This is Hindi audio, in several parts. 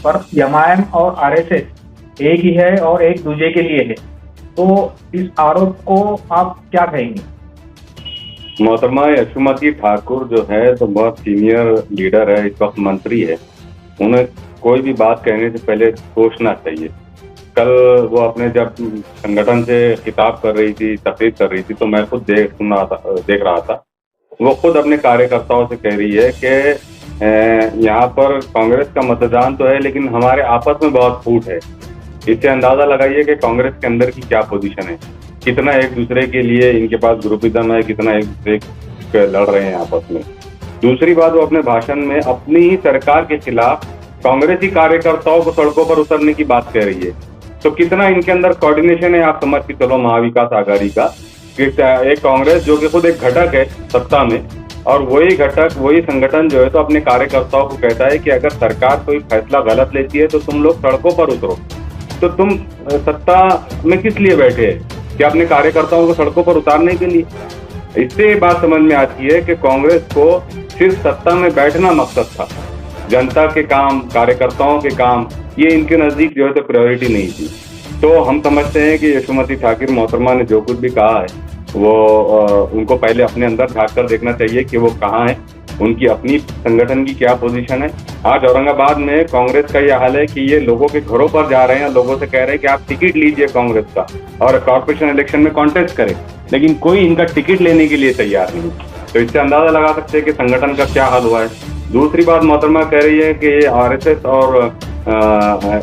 पर एमआईएम और आरएसएस एक ही है और एक दूसरे के लिए है। तो इस आरोप को आप क्या कहेंगे? मोहतरमा यशोमती ठाकुर जो है तो बहुत सीनियर लीडर है, इस वक्त मंत्री है। उन्हें कोई भी बात कहने से पहले सोचना चाहिए। कल वो अपने जब संगठन से खिताब कर रही थी, तकरीर कर रही थी, तो मैं खुद देख रहा था। वो खुद अपने कार्यकर्ताओं से कह रही है कि यहाँ पर कांग्रेस का मतदान तो है, लेकिन हमारे आपस में बहुत फूट है। इससे अंदाजा लगाइए कि कांग्रेस के अंदर की क्या पोजीशन है, कितना एक दूसरे के लिए इनके पास ग्रुपिज्म है, कितना एक दूसरे के लड़ रहे हैं आपस में। दूसरी बात, वो अपने भाषण में अपनी ही सरकार के खिलाफ कांग्रेसी कार्यकर्ताओं को सड़कों पर उतरने की बात कह रही है। तो कितना इनके अंदर कोऑर्डिनेशन है, आप समझ के चलो महाविकास आघाड़ी का, कि एक कांग्रेस जो कि खुद एक घटक है सत्ता में, और वही घटक, वही संगठन जो है तो अपने कार्यकर्ताओं को कहता है कि अगर सरकार कोई फैसला गलत लेती है तो तुम लोग सड़कों पर उतरो। तो तुम सत्ता में किस लिए बैठे हैं? कि अपने कार्यकर्ताओं को सड़कों पर उतारने के लिए? इससे ये बात समझ में आती है कि कांग्रेस को सिर्फ सत्ता में बैठना मकसद था, जनता के काम, कार्यकर्ताओं के काम, ये इनके नजदीक जो है तो प्रायोरिटी नहीं थी। तो हम समझते हैं कि यशोमती ठाकुर मोहतरमा ने जो कुछ भी कहा है वो उनको पहले अपने अंदर झांक कर देखना चाहिए कि वो कहाँ है, उनकी अपनी संगठन की क्या पोजीशन है। आज औरंगाबाद में कांग्रेस का यह हाल है कि ये लोगों के घरों पर जा रहे हैं, लोगों से कह रहे हैं कि आप टिकट लीजिए कांग्रेस का और कॉर्पोरेशन इलेक्शन में कॉन्टेस्ट करें, लेकिन कोई इनका टिकट लेने के लिए तैयार नहीं। तो इससे अंदाजा लगा सकते हैं कि संगठन का क्या हाल हुआ है। दूसरी बात, मोहतरमा कह रही है कि आरएसएस और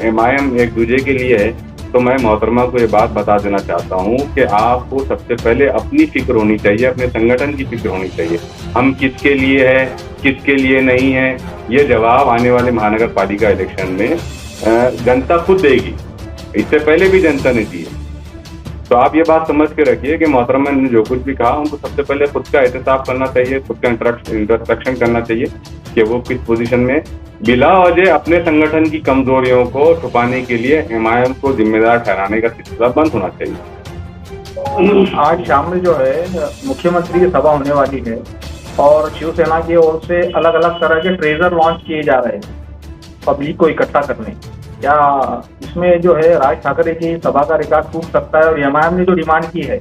एमआईएम एक दूसरे के लिए है। तो मैं मोहतरमा को ये बात बता देना चाहता हूँ कि आपको सबसे पहले अपनी फिक्र होनी चाहिए, अपने संगठन की फिक्र होनी चाहिए। हम किसके लिए है, किसके लिए नहीं है, ये जवाब आने वाले महानगर पालिका इलेक्शन में जनता खुद देगी। इससे पहले भी जनता ने दी है। तो आप ये बात समझ के रखिए कि मोहतरमा ने जो कुछ भी कहा, उनको सबसे पहले खुद का एहतसाब करना चाहिए, खुद का इंट्रोस्पेक्शन करना चाहिए कि वो किस पोजीशन में। बिला वजह अपने संगठन की कमजोरियों को छुपाने के लिए एमआईएम को जिम्मेदार ठहराने का सिलसिला बंद होना चाहिए। आज शाम में जो है मुख्यमंत्री की सभा होने वाली है और शिवसेना की ओर से अलग अलग तरह के ट्रेजर लॉन्च किए जा रहे हैं पब्लिक को इकट्ठा करने। क्या इसमें जो है राज ठाकरे की सभा का रिकॉर्ड टूट सकता है और एमआईएम ने जो डिमांड की है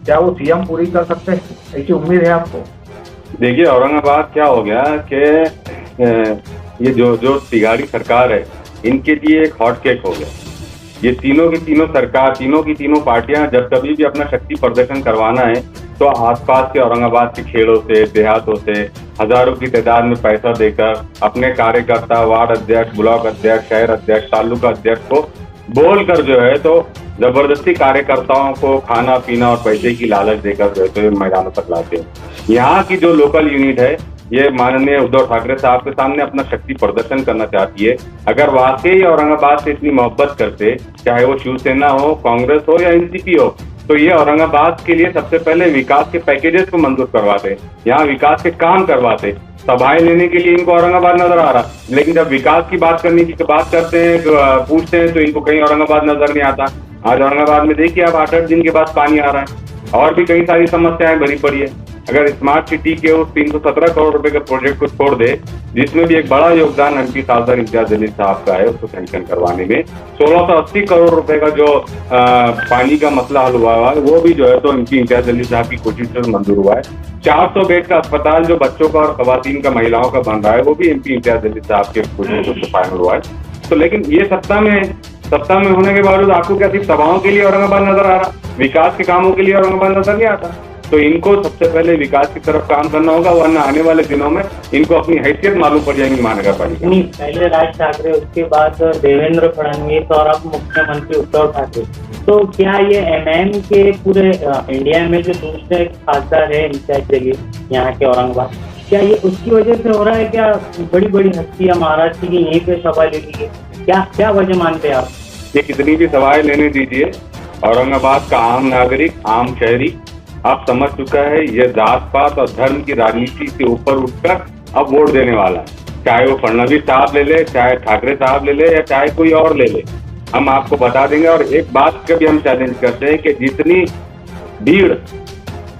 क्या वो सीएम पूरी कर सकते हैं? ऐसी उम्मीद है आपको? देखिए, औरंगाबाद क्या हो गया कि ये जो तिगाड़ी सरकार है, इनके लिए एक हॉट केक हो गया। ये तीनों की तीनों सरकार, तीनों की तीनों पार्टियां जब कभी भी अपना शक्ति प्रदर्शन करवाना है तो आसपास के औरंगाबाद के खेड़ों से, देहातों से हजारों की तादाद में पैसा देकर अपने कार्यकर्ता, वार्ड अध्यक्ष, ब्लॉक अध्यक्ष, शहर अध्यक्ष, तालुका अध्यक्ष को बोलकर जो है तो जबरदस्ती कार्यकर्ताओं को खाना पीना और पैसे की लालच देकर जो है तो मैदानों तक लाते हैं। यहाँ की जो लोकल यूनिट है, ये माननीय उद्धव ठाकरे साहब के सामने अपना शक्ति प्रदर्शन करना चाहती है। अगर वाकई औरंगाबाद से इतनी मोहब्बत करते, चाहे वो शिवसेना हो, कांग्रेस हो या एनसीपी हो, तो ये औरंगाबाद के लिए सबसे पहले विकास के पैकेजेस को मंजूर करवाते, यहाँ विकास के काम करवाते। सभाएं लेने के लिए इनको औरंगाबाद नजर आ रहा, लेकिन जब विकास की बात करने की बात करते हैं, पूछते हैं, तो इनको कहीं औरंगाबाद नजर नहीं आता। आज औरंगाबाद में देखिए आप 8-8 दिन के बाद पानी आ रहा है और भी कई सारी समस्याएं भरी पड़ी है। अगर स्मार्ट सिटी के उस 317 करोड़ रुपए के प्रोजेक्ट को छोड़ दे, जिसमें भी एक बड़ा योगदान एमपी साहब इम्तियाज जलील साहब का है, उसको सैंक्शन करवाने में 1680 करोड़ रुपए का जो पानी का मसला हल हुआ है, वो भी जो है तो एमपी इम्तियाज जलील साहब की कोशिश से मंजूर हुआ है। 400 बेड का अस्पताल जो बच्चों का और खवातीन का, महिलाओं का बन रहा है, वो भी एमपी इम्तियाज जलील साहब के कोशिश से फाइनल हुआ है। तो लेकिन ये सत्ता में होने के बावजूद आपको क्या सिर्फ सभाओं के लिए औरंगाबाद नजर आ रहा, विकास के कामों के लिए औरंगाबाद नजर नहीं आता? तो इनको सबसे पहले विकास की तरफ काम करना होगा, वरना आने वाले दिनों में इनको अपनी हैसियत मालूम पड़ जाएगी महानगर पालिका। नहीं, पहले राज ठाकरे, उसके बाद देवेंद्र फडणवीस और अब मुख्यमंत्री उद्धव ठाकरे। तो क्या ये एमआईएम के पूरे इंडिया में जो दूसरे खासदार है इम्तियाज जलील यहाँ के औरंगाबाद, क्या ये उसकी वजह से हो रहा है? क्या बड़ी बड़ी हस्तियां महाराष्ट्र की यहीं पे सभा ले ली है? क्या वजह मानते हैं आप? ये कितनी भी सभाएं लेने दीजिए, औरंगाबाद का आम नागरिक, आम शहरी अब समझ चुका है ये जात पात और धर्म की राजनीति से ऊपर उठकर अब वोट देने वाला है। चाहे वो फडणवीस साहब ले ले, चाहे ठाकरे साहब ले ले, या चाहे कोई और ले ले, हम आपको बता देंगे। और एक बात का भी हम चैलेंज करते हैं कि जितनी भीड़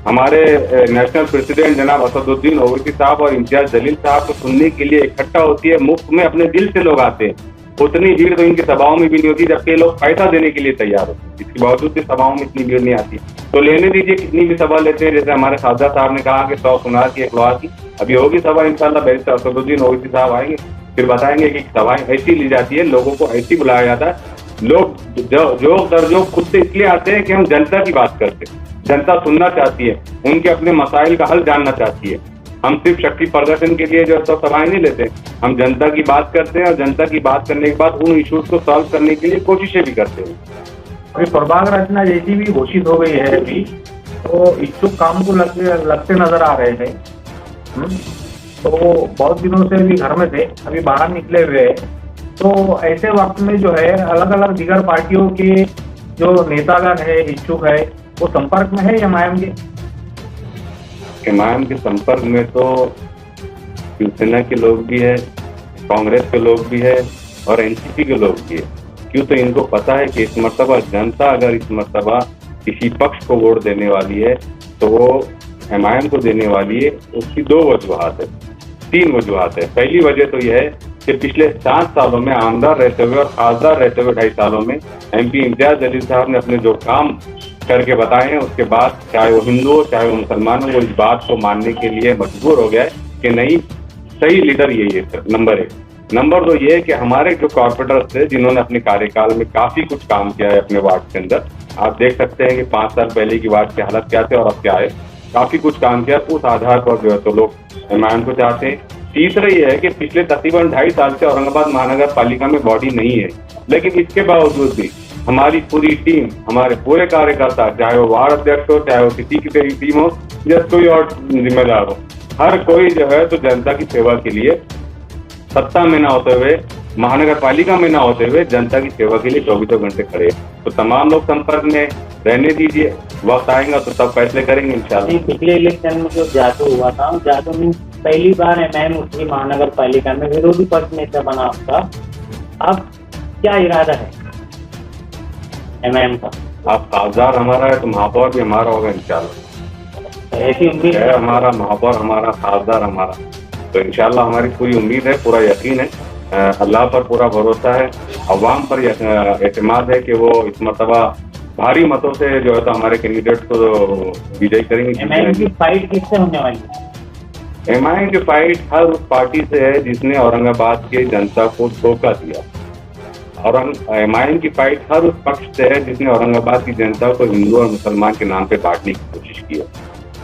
हमारे नेशनल प्रेसिडेंट जनाब असदुद्दीन ओवैसी साहब और इम्तियाज जलील साहब को सुनने के लिए इकट्ठा होती है, मुफ्त में अपने दिल से लोग आते हैं, उतनी भीड़ तो इनकी सभाओं में भी नहीं होती, जबकि लोग पैसा देने के लिए तैयार होते हैं, इसके बावजूद भी सभाओं में इतनी भीड़ नहीं आती। तो लेने दीजिए, कितनी भी सभा लेते हैं, जैसे हमारे खासदार साहब ने कहा कि 100 सुनार की, 1 लोहार की, अभी होगी सभा इंशाल्लाह, बैरिस्टर असदुद्दीन ओवैसी साहब आएंगे, फिर बताएंगे कि सभाएं ऐसी ली जाती है, लोगों को ऐसी बुलाया जाता है। लोग जो दर्जों खुद से इसलिए आते हैं कि हम जनता की बात करते हैं, जनता सुनना चाहती है, उनके अपने मसाइल का हल जानना चाहती है। हम सिर्फ शक्ति प्रदर्शन के लिए जो है सभाएं नहीं लेते, हम जनता की बात करते हैं और जनता की बात करने के बाद उन इश्यूज को सॉल्व करने के लिए कोशिशें भी करते हैं। अभी प्रभाग रचना जैसी भी घोषित हो गई है अभी, तो इच्छुक काम को लगते नजर आ रहे हैं। तो बहुत दिनों से अभी घर में थे, अभी बाहर निकले हुए हैं। तो ऐसे वक्त में जो है अलग अलग दीगर पार्टियों के जो नेतागण है, इच्छुक है, वो संपर्क में है एमआईएम के? एमआईएम के संपर्क में तो शिवसेना के लोग भी है, कांग्रेस के लोग भी है और एनसीपी के लोग भी है। क्यों? तो इनको पता है कि इस मर्तबा जनता अगर इस मर्तबा किसी पक्ष को वोट देने वाली है तो वो एमआईएम को देने वाली है। उसकी 2 वजूहात है, 3 वजूहात है। पहली वजह तो यह है कि पिछले 7 सालों में आमदार रहते हुए और खासदार रहते हुए 2.5 सालों में एमपी इम्तियाज जलील साहब ने अपने जो काम करके बताए हैं, उसके बाद चाहे वो हिंदू हो चाहे वो मुसलमान हो, वो इस बात को मानने के लिए मजबूर हो गया है कि नहीं, सही लीडर यही है। Sir, number 1। नंबर 2 ये है कि हमारे जो कॉर्पोरेटर्स थे जिन्होंने अपने कार्यकाल में काफी कुछ काम किया है अपने वार्ड के अंदर, आप देख सकते हैं कि 5 साल पहले की वार्ड की हालत क्या थे और अब क्या है, काफी कुछ काम किया। उस आधार पर जो है तो लोग एमआईएम को चाहते हैं। तीसरा ये है कि पिछले तकरीबन 2.5 साल से औरंगाबाद महानगर पालिका में बॉडी नहीं है, लेकिन इसके बावजूद भी हमारी पूरी टीम, हमारे पूरे कार्यकर्ता, चाहे वो वार्ड अध्यक्ष हो, चाहे वो किसी की टीम हो या कोई और जिम्मेदार हो, हर कोई जो है तो जनता की सेवा के लिए सत्ता में ना होते हुए, महानगर पालिका में ना होते हुए जनता की सेवा के लिए 24 घंटे खड़े। तो तमाम लोग संपर्क में रहने दीजिए, वक्त आएगा तो तब फैसले करेंगे इंशाल्लाह। पिछले इलेक्शन में जो जादू हुआ था, जादू में पहली बार एमआईएम उतरी महानगर पालिका में, विरोधी पक्ष नेता बना आपका। अब क्या इरादा है एमआईएम का? आप खासदार हमारा है तो महापौर भी हमारा होगा इंशाल्लाह। ऐसी उम्मीद है हमारा महापौर, हमारा खासदार हमारा, तो इंशाल्लाह हमारी पूरी उम्मीद है, पूरा यकीन है, अल्लाह पर पूरा भरोसा है, अवाम पर एतमाद है कि वो इस मरतबा भारी मतों से जो है तो हमारे कैंडिडेट को विजयी करेंगे। एमआईएम की फाइट किससे होने वाली है? एमआईएम की फाइट हर उस पार्टी से है जिसने औरंगाबाद के जनता को धोखा दिया। और एमआईएम की फाइट हर उस पक्ष से है जिसने औरंगाबाद की जनता को हिंदू और मुसलमान के नाम पे बांटने की कोशिश की है।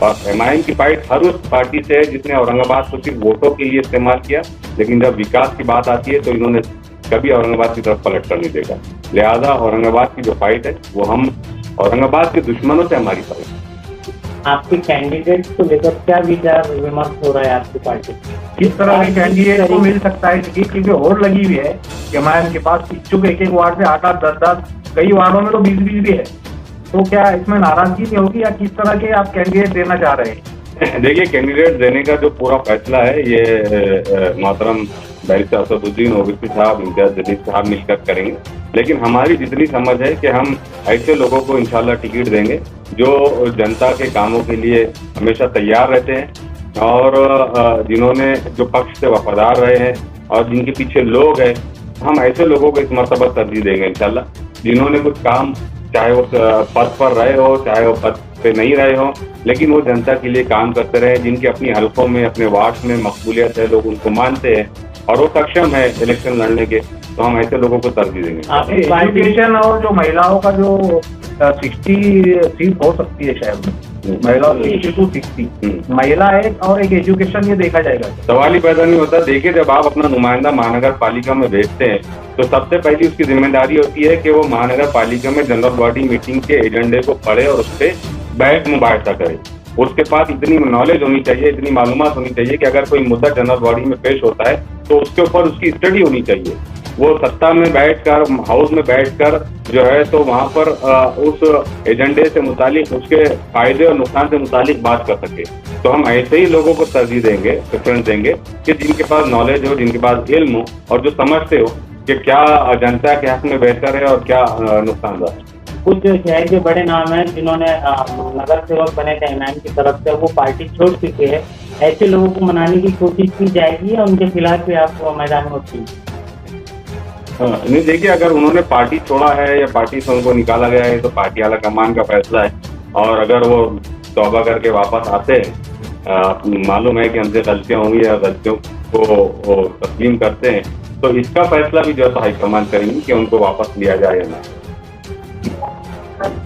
और एमआईएम की फाइट हर उस पार्टी से है जिसने औरंगाबाद को सिर्फ वोटों के लिए इस्तेमाल किया, लेकिन जब विकास की बात आती है तो इन्होंने कभी औरंगाबाद की तरफ पलट कर नहीं देखा। लिहाजा औरंगाबाद की जो फाइट है वो हम औरंगाबाद के दुश्मनों से हमारी फाइट। आपके कैंडिडेट को लेकर क्या विचार विमर्श हो रहा है आपकी पार्टी? किस तरह के कैंडिडेट को मिल सकता है टिकट? क्योंकि और लगी हुई है एमआईएम के पास इच्छुक एक वार्ड से 8-8, 10-10, कई वार्डों में तो 20-20 भी है। तो क्या इसमें नाराजगी नहीं होगी या किस तरह के आप कैंडिडेट देना चाह रहे हैं? देखिए, कैंडिडेट देने का जो पूरा फैसला है ये मोहतरम बैरिस्टर असदुद्दीन ओवैसी साहब, इम्तियाज जलील साहब मिलकर करेंगे। लेकिन हमारी जितनी समझ है कि हम ऐसे लोगों को इंशाल्लाह टिकट देंगे जो जनता के कामों के लिए हमेशा तैयार रहते हैं और जिन्होंने जो पक्ष से वफादार रहे हैं और जिनके पीछे लोग हैं, हम ऐसे लोगों को इस मरतबा तरजीह देंगे इंशाल्लाह, जिन्होंने कुछ काम, चाहे वो पद पर रहे हो चाहे वो पद पे नहीं रहे हो, लेकिन वो जनता के लिए काम करते रहे, जिनके अपनी हलकों में, अपने वार्ड में मकबूलियत है, लोग उनको मानते हैं और वो सक्षम है इलेक्शन लड़ने के, तो हम ऐसे लोगों को तरजीह देंगे। एजुकेशन और जो महिलाओं का जो 60 सीट हो सकती है शायद महिलाओं 60 to 60, महिला एक और एक एजुकेशन, ये देखा जाएगा। सवाल ही पैदा नहीं होता। देखिए, जब आप अपना नुमाइंदा महानगर पालिका में भेजते हैं तो सबसे पहली उसकी जिम्मेदारी होती है कि वो महानगर पालिका में जनरल बॉडी मीटिंग के एजेंडे को पढ़े और उस पर बैठ मुबाहिसा करे। उसके पास इतनी नॉलेज होनी चाहिए, इतनी मालूमात होनी चाहिए कि अगर कोई मुद्दा जनरल बॉडी में पेश होता है तो उसके ऊपर उसकी स्टडी होनी चाहिए। वो सत्ता में बैठकर, हाउस में बैठकर जो है तो वहाँ पर उस एजेंडे से मुतालिक, उसके फायदे और नुकसान से मुतालिक बात कर सके। तो हम ऐसे ही लोगों को तरजीह देंगे, प्रेफरेंस देंगे कि जिनके पास नॉलेज हो, जिनके पास इल्म हो और जो समझते हो कि क्या जनता के हक में बेहतर है और क्या नुकसानदार है। कुछ जो शहर के बड़े नाम हैं जिन्होंने नगर सेवक बने थे एमआईएम की तरफ से, वो पार्टी छोड़ चुके हैं, ऐसे लोगों को मनाने की कोशिश की जाएगी या उनके खिलाफ भी आप मैदान में उतरेंगे? हाँ, नहीं देखिए, अगर उन्होंने पार्टी छोड़ा है या पार्टी से उनको निकाला गया है तो पार्टी आला कमान का फैसला है। और अगर वो तौबा करके वापस आते हैं, मालूम है कि हमसे गलतियां होंगी या गलतियों को वो तस्लीम करते हैं, तो इसका फैसला भी जो है तो हाईकमान करेंगी कि उनको वापस लिया जाए या ना।